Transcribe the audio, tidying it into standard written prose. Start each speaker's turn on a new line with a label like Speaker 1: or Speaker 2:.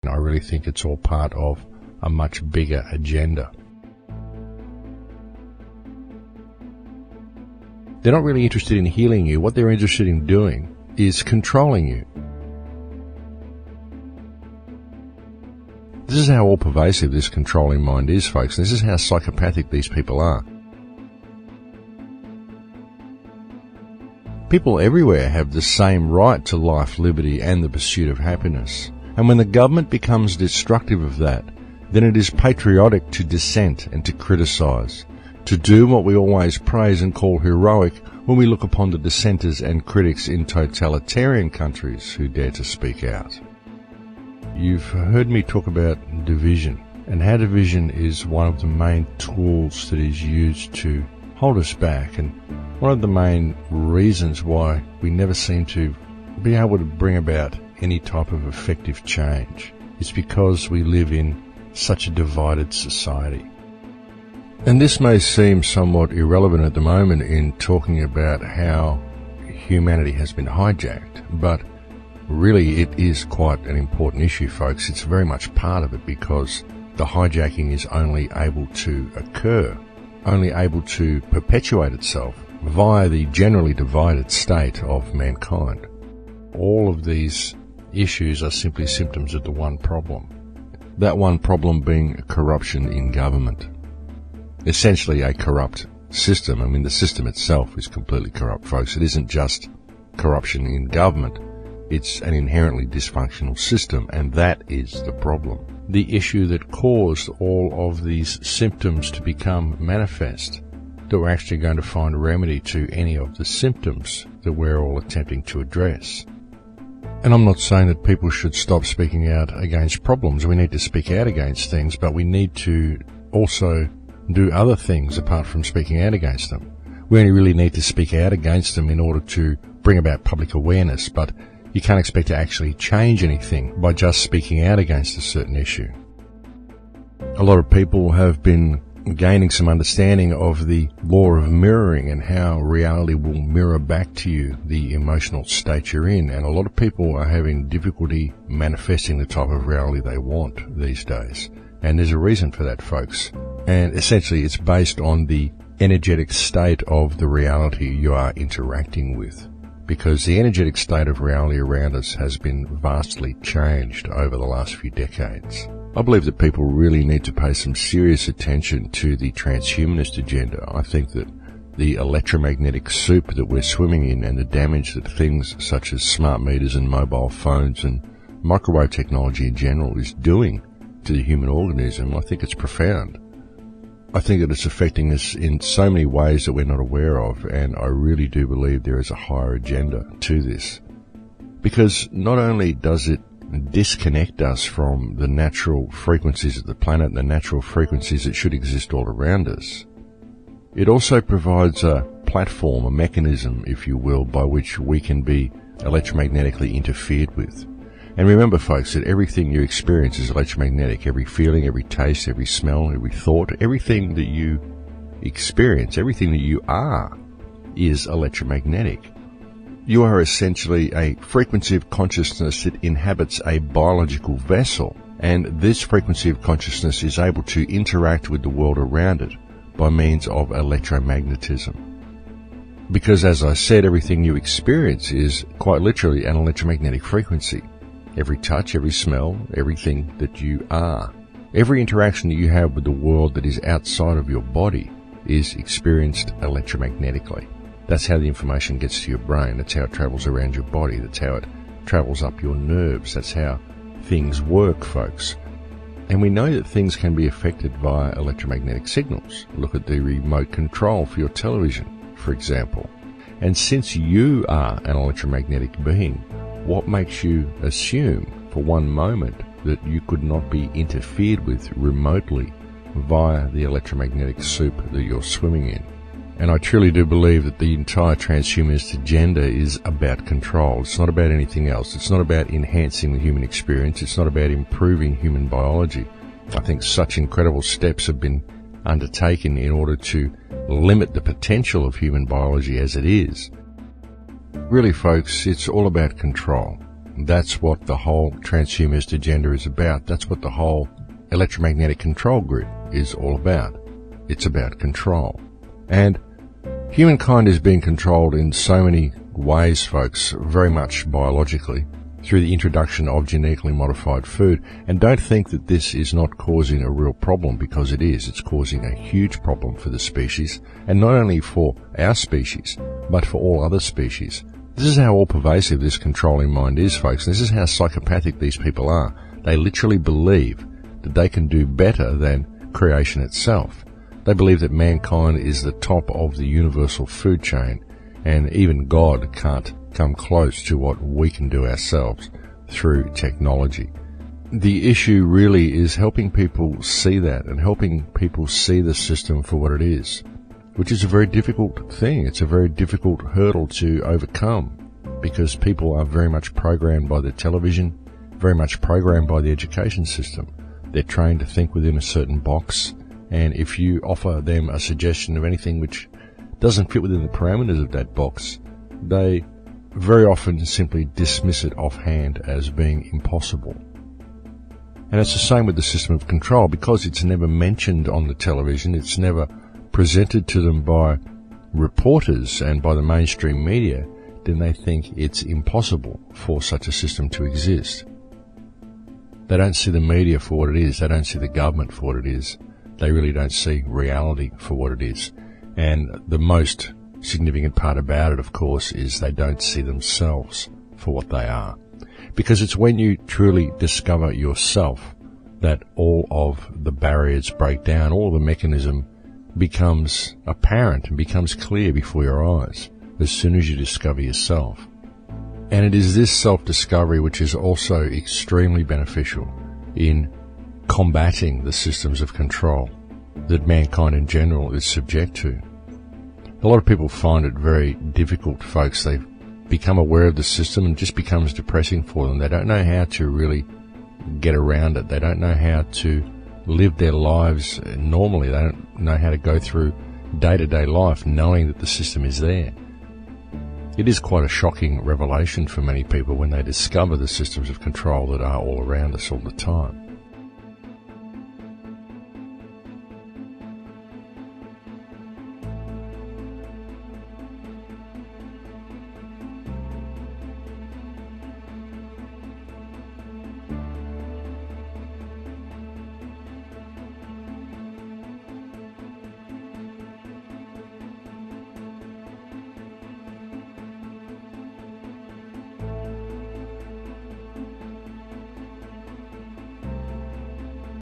Speaker 1: I really think it's all part of a much bigger agenda. They're not really interested in healing you. What they're interested in doing is controlling you. This is how all-pervasive this controlling mind is, folks. This is how psychopathic these people are. People everywhere have the same right to life, liberty, and the pursuit of happiness. And when the government becomes destructive of that, then it is patriotic to dissent and to criticise, to do what we always praise and call heroic when we look upon the dissenters and critics in totalitarian countries who dare to speak out. You've heard me talk about division, and how division is one of the main tools that is used to hold us back, and one of the main reasons why we never seem to be able to bring about any type of effective change is because we live in such a divided society. And this may seem somewhat irrelevant at the moment in talking about how humanity has been hijacked, but really it is quite an important issue, folks. It's very much part of it because the hijacking is only able to occur, only able to perpetuate itself via the generally divided state of mankind. All of these issues are simply symptoms of the one problem. That one problem being corruption in government. Essentially a corrupt system. I mean, the system itself is completely corrupt, folks. It isn't just corruption in government. It's an inherently dysfunctional system, and that is the problem. The issue that caused all of these symptoms to become manifest, that we're actually going to find a remedy to any of the symptoms that we're all attempting to address. And I'm not saying that people should stop speaking out against problems. We need to speak out against things, but we need to also do other things apart from speaking out against them. We only really need to speak out against them in order to bring about public awareness, but you can't expect to actually change anything by just speaking out against a certain issue. A lot of people have been gaining some understanding of the law of mirroring and how reality will mirror back to you the emotional state you're in. And a lot of people are having difficulty manifesting the type of reality they want these days. And there's a reason for that, folks. And essentially it's based on the energetic state of the reality you are interacting with. Because the energetic state of reality around us has been vastly changed over the last few decades. I believe that people really need to pay some serious attention to the transhumanist agenda. I think that the electromagnetic soup that we're swimming in and the damage that things such as smart meters and mobile phones and microwave technology in general is doing to the human organism, I think it's profound. I think that it's affecting us in so many ways that we're not aware of, and I really do believe there is a higher agenda to this. Because not only does it disconnect us from the natural frequencies of the planet and the natural frequencies that should exist all around us, it also provides a platform, a mechanism, if you will, by which we can be electromagnetically interfered with. And remember, folks, that everything you experience is electromagnetic. Every feeling, every taste, every smell, every thought, everything that you experience, everything that you are, is electromagnetic. You are essentially a frequency of consciousness that inhabits a biological vessel, and this frequency of consciousness is able to interact with the world around it by means of electromagnetism. Because, as I said, everything you experience is quite literally an electromagnetic frequency. Every touch, every smell, everything that you are. Every interaction that you have with the world that is outside of your body is experienced electromagnetically. That's how the information gets to your brain. That's how it travels around your body. That's how it travels up your nerves. That's how things work, folks. And we know that things can be affected via electromagnetic signals. Look at the remote control for your television, for example. And since you are an electromagnetic being, what makes you assume for one moment that you could not be interfered with remotely via the electromagnetic soup that you're swimming in? And I truly do believe that the entire transhumanist agenda is about control. It's not about anything else. It's not about enhancing the human experience. It's not about improving human biology. I think such incredible steps have been undertaken in order to limit the potential of human biology as it is. Really, folks, it's all about control. That's what the whole transhumanist agenda is about. That's what the whole electromagnetic control grid is all about. It's about control. And humankind is being controlled in so many ways, folks, very much biologically, through the introduction of genetically modified food. And don't think that this is not causing a real problem, because it is. It's causing a huge problem for the species, and not only for our species, but for all other species. This is how all-pervasive this controlling mind is, folks. This is how psychopathic these people are. They literally believe that they can do better than creation itself. They believe that mankind is the top of the universal food chain, and even God can't come close to what we can do ourselves through technology. The issue really is helping people see that, and helping people see the system for what it is, which is a very difficult thing. It's a very difficult hurdle to overcome, because people are very much programmed by the television, very much programmed by the education system. They're trained to think within a certain box, and if you offer them a suggestion of anything which doesn't fit within the parameters of that box, they very often simply dismiss it offhand as being impossible. And it's the same with the system of control. Because it's never mentioned on the television, it's never presented to them by reporters and by the mainstream media, then they think it's impossible for such a system to exist. They don't see the media for what it is. They don't see the government for what it is. They really don't see reality for what it is. And the most significant part about it, of course, is they don't see themselves for what they are. Because it's when you truly discover yourself that all of the barriers break down, all the mechanism becomes apparent and becomes clear before your eyes as soon as you discover yourself. And it is this self-discovery which is also extremely beneficial in combating the systems of control that mankind in general is subject to. A lot of people find it very difficult, folks. They become aware of the system and it just becomes depressing for them. They don't know how to really get around it. They don't know how to live their lives normally. They don't know how to go through day-to-day life knowing that the system is there. It is quite a shocking revelation for many people when they discover the systems of control that are all around us all the time.